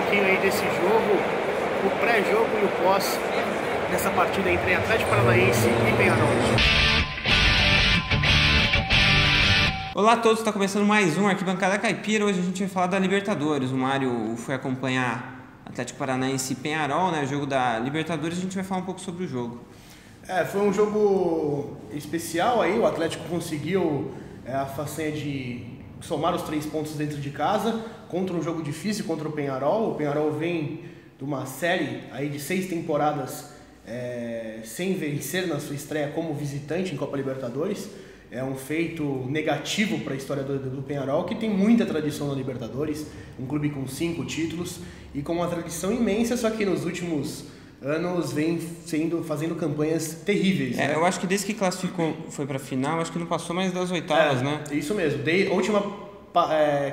pouquinho aí desse jogo, o pré-jogo e o pós dessa partida entre Atlético Paranaense e Peñarol. Olá a todos, está começando mais um Arquibancada Caipira. Hoje a gente vai falar da Libertadores. O Mário foi acompanhar Atlético Paranaense e Peñarol, né? O jogo da Libertadores. A gente vai falar um pouco sobre o jogo. Foi um jogo especial aí. O Atlético conseguiu a façanha de somar os 3 pontos dentro de casa contra um jogo difícil contra o Peñarol. O Peñarol vem de uma série aí de 6 temporadas sem vencer na sua estreia como visitante em Copa Libertadores. É um feito negativo para a história do Peñarol, que tem muita tradição na Libertadores, um clube com 5 títulos e com uma tradição imensa, só que nos últimos anos vem fazendo campanhas terríveis. Né? Eu acho que desde que classificou, foi para a final, acho que não passou mais das oitavas, né? Isso mesmo. A última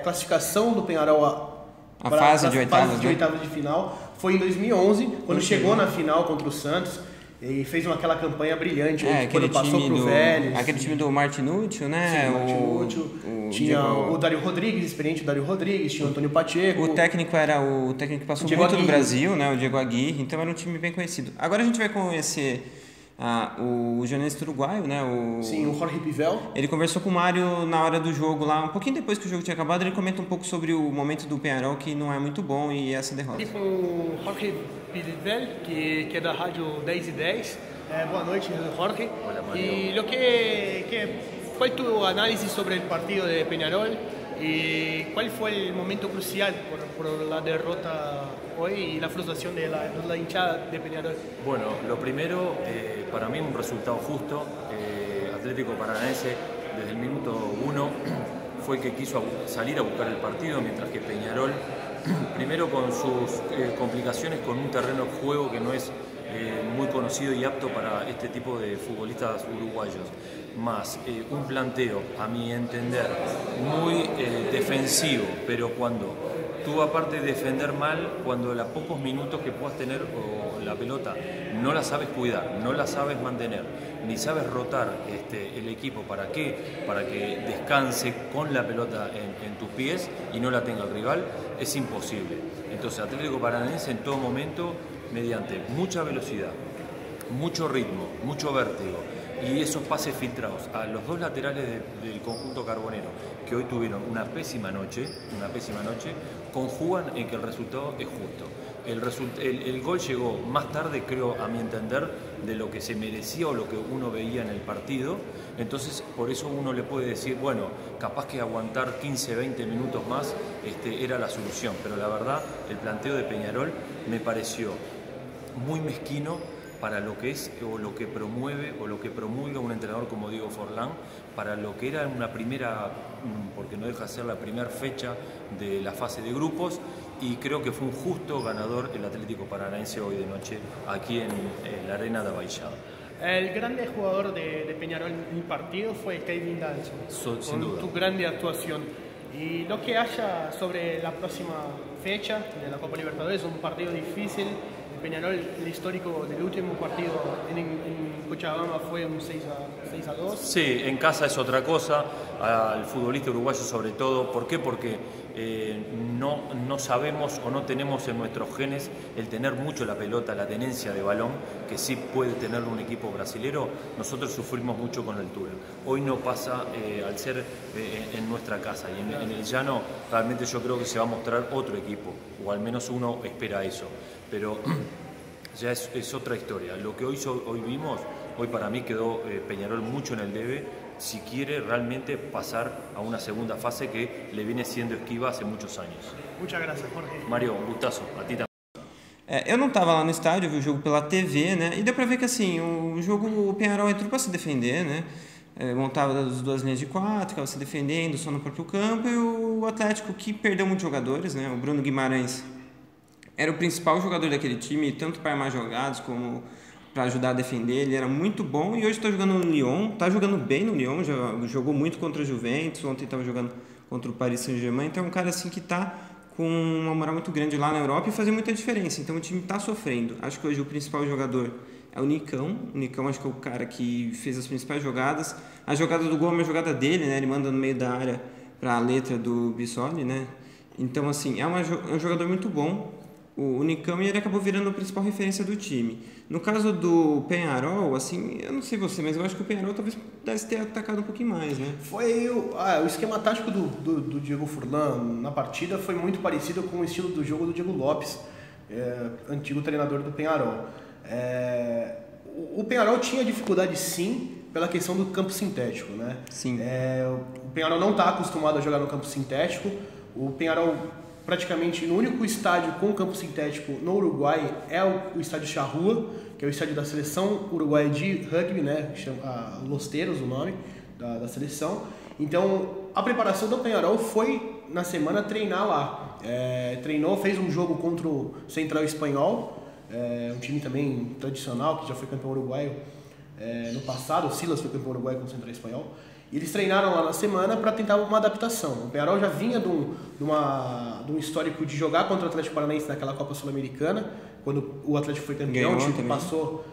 classificação do Peñarol a fase de oitavas, de final foi em 2011, quando chegou na final contra o Santos. E fez aquela campanha brilhante quando passou pro Vélez. Aquele time do Martinútil, né? Sim, Martinútil. Tinha o Dário Rodrigues, experiente Dário Rodrigues, tinha o Antônio Pacheco. O técnico era o técnico que passou muito no Brasil, né? O Diego Aguirre, então era um time bem conhecido. Agora a gente vai conhecer o jornalista uruguaio, né? Sim, o Jorge Pivel. Ele conversou com o Mário na hora do jogo lá, um pouquinho depois que o jogo tinha acabado. Ele comenta um pouco sobre o momento do Peñarol, que não é muito bom, e essa derrota. E o Jorge Pivel, que é da rádio 10 e 10. Boa noite, Jorge. Hola, Mario. E ¿cuál es tu análisis sobre el partido de Peñarol? ¿Y cuál fue el momento crucial por la derrota hoy y la frustración de la hinchada de Peñarol? Bueno, lo primero, para mí un resultado justo. Atlético Paranaense desde el minuto 1 fue el que quiso salir a buscar el partido, mientras que Peñarol, primero con sus complicaciones con un terreno de juego que no es muy conocido y apto para este tipo de futbolistas uruguayos, más un planteo, a mi entender, muy defensivo, pero cuando tú, aparte de defender mal, cuando a pocos minutos que puedas tener la pelota no la sabes cuidar, no la sabes mantener, ni sabes rotar el equipo. ¿Para qué? Para que descanse con la pelota en tus pies y no la tenga el rival, es imposible. Entonces Atlético Paranaense en todo momento, mediante mucha velocidad, mucho ritmo, mucho vértigo y esos pases filtrados a los dos laterales del conjunto carbonero, que hoy tuvieron una pésima noche, conjugan en que el resultado es justo. El gol llegó más tarde, creo, a mi entender, de lo que se merecía o lo que uno veía en el partido. Entonces, por eso uno le puede decir, bueno, capaz que aguantar 15, 20 minutos más era la solución. Pero la verdad, el planteo de Peñarol me pareció muy mezquino para lo que es o lo que promueve o lo que promulga un entrenador como Diego Forlán, para lo que era una primera, porque no deja de ser la primera fecha de la fase de grupos, y creo que fue un justo ganador el Atlético Paranaense hoy de noche aquí en la arena de Baixada. El grande jugador de Peñarol en el partido fue Kevin Danso, sin duda. Tu grande actuación. Y lo que haya sobre la próxima fecha de la Copa Libertadores, un partido difícil. Peñarol, el histórico del último partido en Cochabamba fue un 6-2. Sí, en casa es otra cosa, al futbolista uruguayo sobre todo. ¿Por qué? Porque no sabemos o no tenemos en nuestros genes el tener mucho la pelota, la tenencia de balón, que sí puede tener un equipo brasilero. Nosotros sufrimos mucho con la altura. Hoy no pasa al ser en nuestra casa, y en el llano realmente yo creo que se va a mostrar otro equipo, o al menos uno espera eso. Pero ya es otra historia. Lo que hoy vimos, hoy para mí quedó Peñarol mucho en el debe, si quiere realmente pasar a una segunda fase que le viene siendo esquiva hace muchos años. Muchas gracias, Jorge. Mario, un gustazo, a ti também. Eu não estava lá no estádio, eu vi o jogo pela TV, né? E deu para ver que assim, o Peñarol entrou para se defender, né? Montava as 2 linhas de 4, ficava se defendendo só no próprio campo, e o Atlético, que perdeu muitos jogadores, né? O Bruno Guimarães era o principal jogador daquele time, tanto para armar jogadas como para ajudar a defender. Ele era muito bom e hoje está jogando no Lyon, está jogando bem no Lyon, já jogou muito contra a Juventus, ontem estava jogando contra o Paris Saint-Germain. Então é um cara assim que está com uma moral muito grande lá na Europa e fazendo muita diferença. Então o time está sofrendo. Acho que hoje o principal jogador é o Nicão. O Nicão acho que é o cara que fez as principais jogadas. A jogada do gol é uma jogada dele, né? Ele manda no meio da área para a letra do Bissoli, né? Então assim, é um jogador muito bom. o Unicam e ele acabou virando a principal referência do time. No caso do Peñarol, assim, eu não sei você, mas eu acho que o Peñarol talvez pudesse ter atacado um pouquinho mais, né? Foi o esquema tático do Diego Furlan na partida foi muito parecido com o estilo do jogo do Diego Lopes, antigo treinador do Peñarol. O Peñarol tinha dificuldade sim pela questão do campo sintético, né? Sim. O Peñarol não está acostumado a jogar no campo sintético. O Peñarol praticamente no único estádio com campo sintético no Uruguai é o estádio Charrua, que é o estádio da seleção uruguaia de rugby, né? Chama Los Teros, o nome da seleção. Então a preparação do Peñarol foi na semana treinar lá. Treinou, fez um jogo contra o Central Espanhol, um time também tradicional que já foi campeão uruguaio no passado. O Silas foi campeão uruguaio com o Central Espanhol. E eles treinaram lá na semana para tentar uma adaptação. O Peñarol já vinha de um histórico de jogar contra o Atlético Paranaense naquela Copa Sul-Americana, quando o Atlético foi campeão, o time passou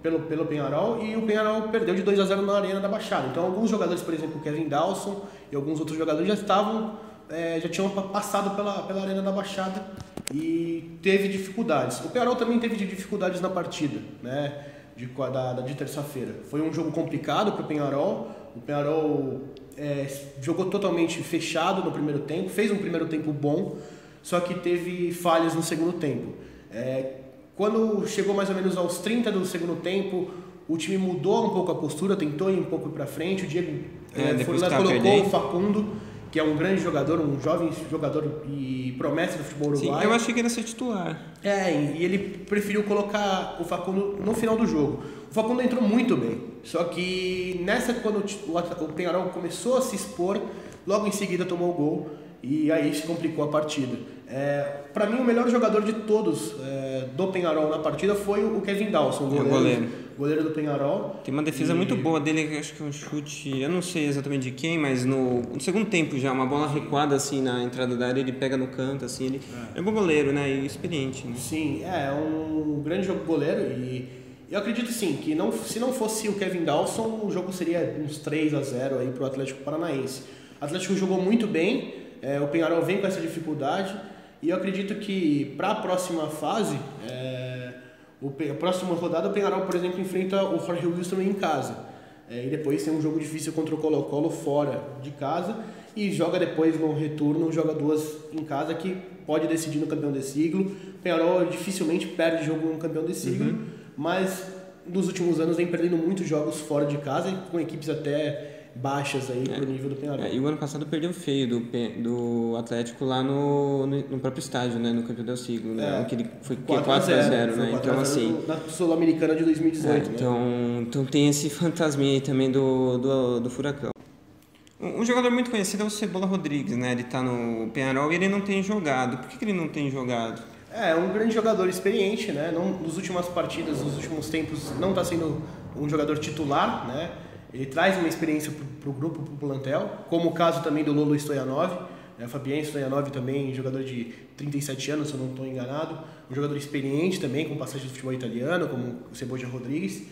pelo Peñarol, e o Peñarol perdeu de 2-0 na Arena da Baixada. Então alguns jogadores, por exemplo, o Kevin Dawson e alguns outros jogadores já tinham passado pela Arena da Baixada e teve dificuldades. O Peñarol também teve dificuldades na partida, né? De terça-feira. Foi um jogo complicado para o Peñarol. O Peñarol jogou totalmente fechado no primeiro tempo, fez um primeiro tempo bom, só que teve falhas no segundo tempo. Quando chegou mais ou menos aos 30 do segundo tempo, o time mudou um pouco a postura, tentou ir um pouco para frente. O Diego colocou o Facundo, que é um grande jogador, um jovem jogador e promessa do futebol uruguaio. Sim, eu achei que ele ia ser titular. E ele preferiu colocar o Facundo no final do jogo. O Facundo entrou muito bem, só que quando o Peñarol começou a se expor, logo em seguida tomou o gol e aí se complicou a partida. Para mim, o melhor jogador de todos do Peñarol na partida foi o Kevin Dawson, goleiro do Peñarol. Tem uma defesa muito boa dele, acho que é um chute, eu não sei exatamente de quem, mas no segundo tempo já, uma bola recuada assim na entrada da área, ele pega no canto, assim, ele é bom goleiro, né, e experiente, né? Sim, é um grande goleiro e eu acredito sim, que se não fosse o Kevin Dawson, o jogo seria uns 3-0 aí pro Atlético Paranaense. O Atlético jogou muito bem, o Peñarol vem com essa dificuldade e eu acredito que para a próxima fase, a próxima rodada, o Peñarol, por exemplo, enfrenta o Jorge Wilson em casa. E depois tem um jogo difícil contra o Colo-Colo fora de casa e joga depois no retorno, joga 2 em casa que pode decidir no campeão de siglo. O Peñarol dificilmente perde jogo no campeão de siglo, mas nos últimos anos vem perdendo muitos jogos fora de casa, com equipes até baixas aí pro nível do Peñarol. E o ano passado perdeu feio do Atlético lá no próprio estádio, né, no campeão do siglo, né, que ele foi 4-0, né, então assim... Na Sul-Americana de 2018, né? Então tem esse fantasminha aí também do Furacão. Um jogador muito conhecido é o Cebola Rodrigues, né, ele tá no Peñarol e ele não tem jogado. Por que ele não tem jogado? É um grande jogador experiente, né, nas últimas partidas, nos últimos tempos, não está sendo um jogador titular, né. Ele traz uma experiência para o grupo, para o plantel, como o caso também do Lolo Stoyanov, Fabián Stoyanov também, jogador de 37 anos, se eu não estou enganado, um jogador experiente também, com passagem do futebol italiano, como o Cebola Rodrigues,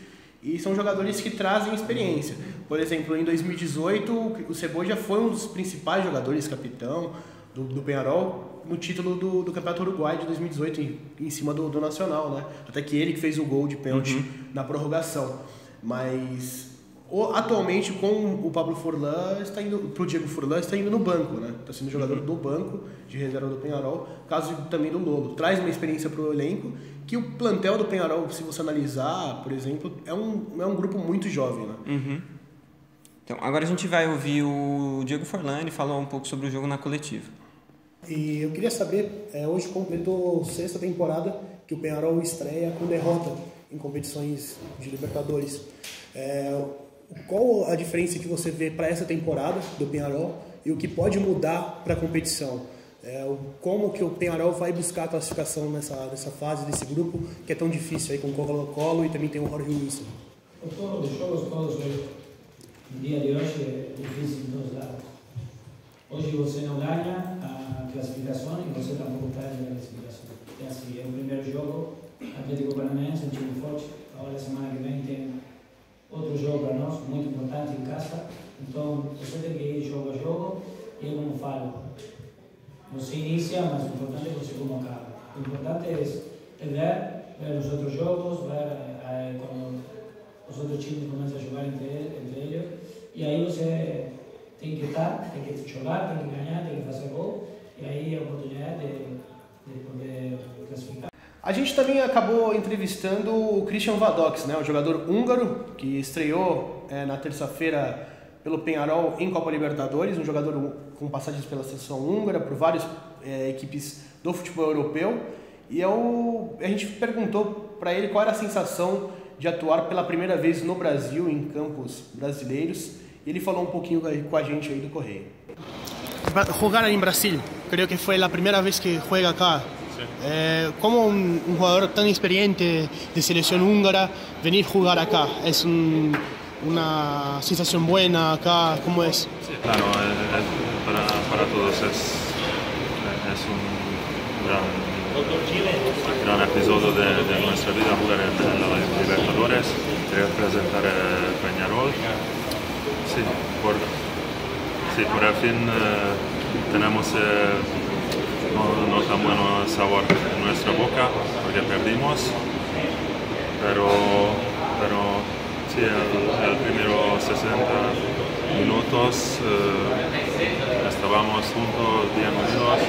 e são jogadores que trazem experiência. Por exemplo, em 2018, o Cebola foi um dos principais jogadores, capitão do Peñarol, no título do Campeonato Uruguai de 2018, em cima do Nacional, né? Até que ele que fez o gol de pênalti na prorrogação. Mas... atualmente, com o Pablo Furlan, pro Diego Furlan, está indo no banco, né? Está sendo jogador do banco de reserva do Peñarol, caso também do Lolo. Traz uma experiência para o elenco, que o plantel do Peñarol, se você analisar, por exemplo, é um grupo muito jovem, né? Então, agora a gente vai ouvir o Diego Furlan, ele falou um pouco sobre o jogo na coletiva. E eu queria saber, hoje completou 6ª temporada que o Peñarol estreia com derrota em competições de Libertadores. Qual a diferença que você vê para essa temporada do Peñarol e o que pode mudar para a competição? Como que o Peñarol vai buscar a classificação nessa fase desse grupo que é tão difícil aí com o Colo-Colo e também tem o Jorge Wilson? Todos os jogos, no dia de hoje é difícil em todos lados. Hoje você não ganha a classificação e você tampouco perde a classificação. É assim, é o primeiro jogo, Atlético Paranaense, um time forte. Agora, a semana que vem, tem outro jogo para nós, muito importante em casa. Então, você tem que ir jogo a jogo e, como falo, você inicia, mas o importante é você como acaba. Lo importante es ver los otros juegos, ver cuando los otros chicos comienzan a jugar entre ellos, y ahí você tem que estar, tem que jogar, tem que ganhar, tem que fazer gol, e aí a oportunidade de poder classificar. A gente também acabou entrevistando o Christian Vadox, né, o jogador húngaro que estreou na terça-feira pelo Peñarol em Copa Libertadores, um jogador com passagens pela seleção húngara, por várias equipes do futebol europeu. E a gente perguntou para ele qual era a sensação de atuar pela primeira vez no Brasil, em campos brasileiros. E ele falou um pouquinho com a gente aí do Correio. Jugar en Brasil, creo que fue la primera vez que juega acá. Como un jugador tan experiente de selección húngara, venir a jugar acá, ¿es una sensación buena acá? ¿Cómo es? Sí, claro, para todos es un gran episodio de nuestra vida jugar en la Libertadores, representar Peñarol. Sí, por el fin tenemos no tan buen sabor en nuestra boca porque perdimos, pero sí, el primero 60 minutos estábamos juntos, bien unidos,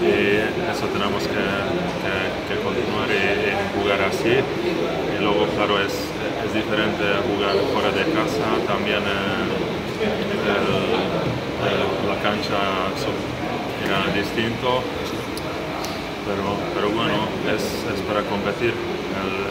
y eso tenemos que continuar y jugar así. Y luego, claro, es diferente jugar fuera de casa, también la cancha era distinto, pero bueno, es para competir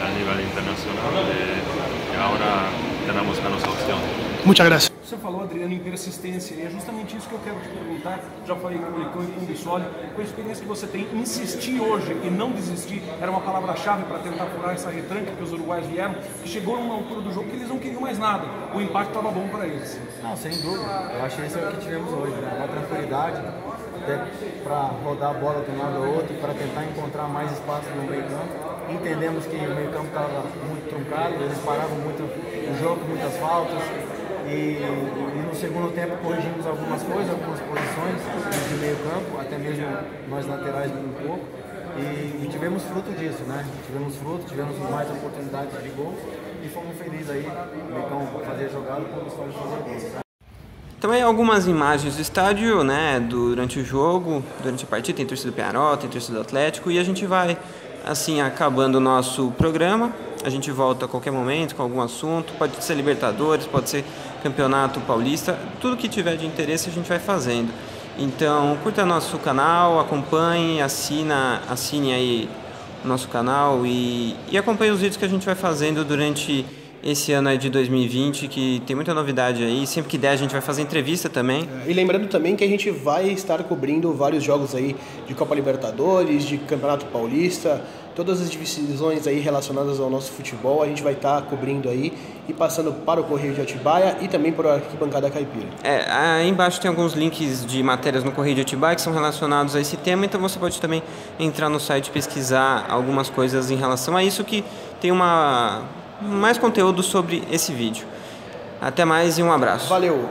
a nivel internacional y ahora tenemos menos opción. Muchas gracias. Você falou, Adriano, em persistência, e é justamente isso que eu quero te perguntar. Já falei com o Licão e com o Bissoli, com a experiência que você tem, insistir hoje e não desistir era uma palavra-chave para tentar furar essa retranca que os uruguaios vieram, que chegou numa altura do jogo que eles não queriam mais nada. O impacto estava bom para eles. Não, sem dúvida. Eu acho que isso é o que tivemos hoje, né? Uma tranquilidade, até para rodar a bola de um lado ao outro, para tentar encontrar mais espaço no meio campo. Entendemos que o meio campo estava muito truncado, eles paravam muito o jogo, muitas faltas. E no segundo tempo corrigimos algumas coisas, algumas posições de meio campo, até mesmo nós laterais um pouco, e tivemos fruto disso, né? Tivemos mais oportunidades de gol e fomos felizes aí, o Licão fazer jogada e o Bissoli fazer gol. Também algumas imagens do estádio, né, durante o jogo, durante a partida, tem torcida do Peñarol, tem torcida do Atlético, e a gente vai, assim, acabando o nosso programa. A gente volta a qualquer momento com algum assunto, pode ser Libertadores, pode ser Campeonato Paulista, tudo que tiver de interesse a gente vai fazendo. Então, curta nosso canal, acompanhe, assine aí o nosso canal e acompanhe os vídeos que a gente vai fazendo durante esse ano aí de 2020, que tem muita novidade aí. Sempre que der a gente vai fazer entrevista também. E lembrando também que a gente vai estar cobrindo vários jogos aí de Copa Libertadores, de Campeonato Paulista, todas as divisões aí relacionadas ao nosso futebol, a gente vai estar cobrindo aí e passando para o Correio de Atibaia e também para a Arquibancada Caipira. Aí embaixo tem alguns links de matérias no Correio de Atibaia que são relacionados a esse tema, então você pode também entrar no site e pesquisar algumas coisas em relação a isso, que tem mais conteúdo sobre esse vídeo. Até mais e um abraço. Valeu!